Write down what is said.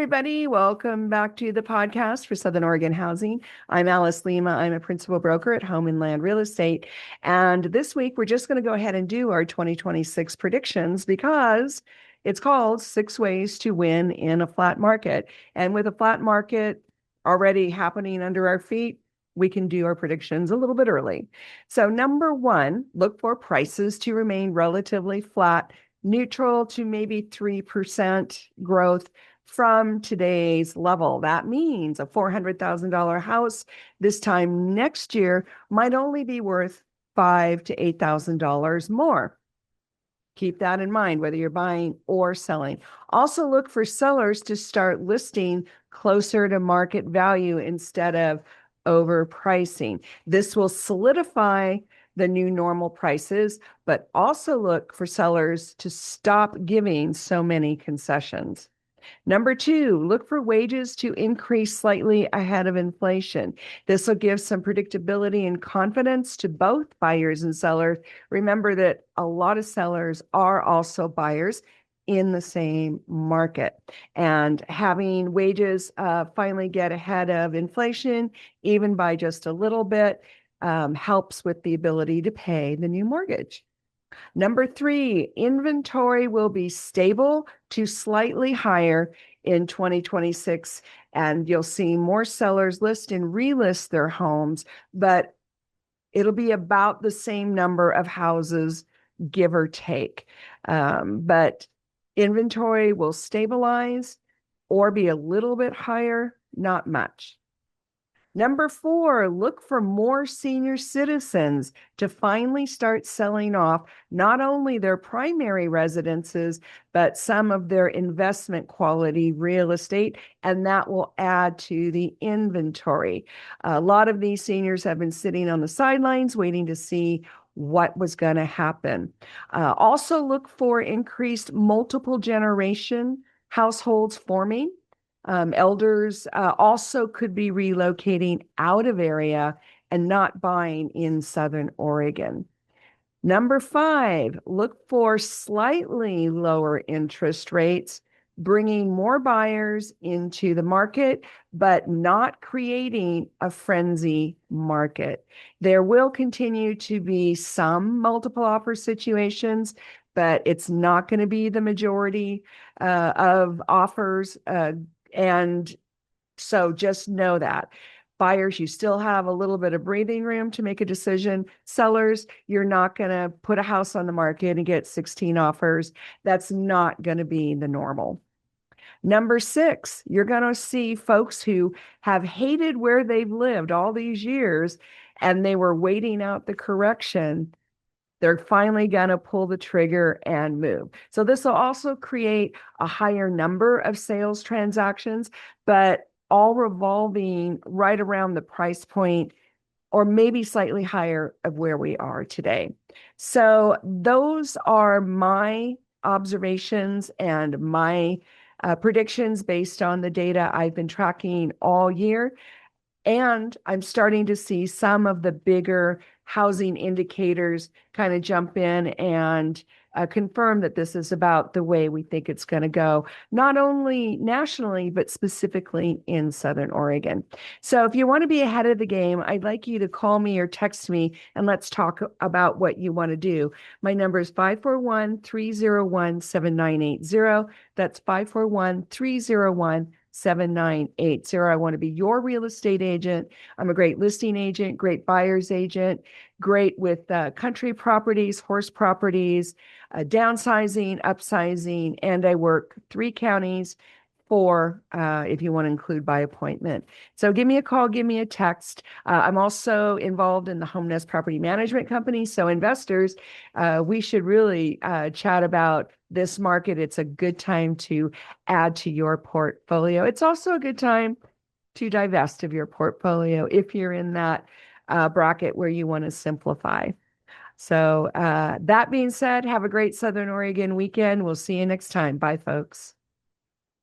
everybody. Welcome back to the podcast for Southern Oregon Housing. I'm Alice Lema. I'm a principal broker at Home and Land Real Estate. And this week, we're just going to go ahead and do our 2026 predictions because it's called 6 Ways to Win in a Flat Market. And with a flat market already happening under our feet, we can do our predictions a little bit early. So number one, look for prices to remain relatively flat, neutral to maybe 3% growth from today's level. That means a $400,000 house this time next year might only be worth $5,000 to $8,000 more. Keep that in mind, whether you're buying or selling. Also look for sellers to start listing closer to market value instead of overpricing. This will solidify the new normal prices, but also look for sellers to stop giving so many concessions. Number two, look for wages to increase slightly ahead of inflation. This will give some predictability and confidence to both buyers and sellers. Remember that a lot of sellers are also buyers in the same market. And having wages finally get ahead of inflation, even by just a little bit, helps with the ability to pay the new mortgage. Number three, inventory will be stable to slightly higher in 2026, and you'll see more sellers list and relist their homes, but it'll be about the same number of houses, give or take. But inventory will stabilize or be a little bit higher, not much. Number four, look for more senior citizens to finally start selling off not only their primary residences, but some of their investment quality real estate, and that will add to the inventory. A lot of these seniors have been sitting on the sidelines waiting to see what was going to happen. Also look for increased multiple generation households forming. Elders also could be relocating out of area and not buying in Southern Oregon. Number five, look for slightly lower interest rates, bringing more buyers into the market, but not creating a frenzy market. There will continue to be some multiple offer situations, but it's not going to be the majority of offers. And so just know that. Buyers, you still have a little bit of breathing room to make a decision. Sellers, you're not going to put a house on the market and get 16 offers. That's not going to be the normal. Number six, you're going to see folks who have hated where they've lived all these years and they were waiting out the correction. They're finally going to pull the trigger and move. So this will also create a higher number of sales transactions, but all revolving right around the price point or maybe slightly higher of where we are today. So those are my observations and my predictions based on the data I've been tracking all year. And I'm starting to see some of the bigger housing indicators kind of jump in and confirm that this is about the way we think it's going to go, not only nationally, but specifically in Southern Oregon. So if you want to be ahead of the game, I'd like you to call me or text me and let's talk about what you want to do. My number is 541-301-7980. That's 541-301-7980. I want to be your real estate agent. I'm a great listing agent, great buyer's agent, great with country properties, horse properties, downsizing, upsizing, and I work 3 counties, 4 if you want to include by appointment. So give me a call, give me a text. I'm also involved in the Home Nest Property Management Company. So investors, we should really chat about this market. It's a good time to add to your portfolio. It's also a good time to divest of your portfolio if you're in that bracket where you want to simplify. So that being said, have a great Southern Oregon weekend. We'll see you next time. Bye, folks.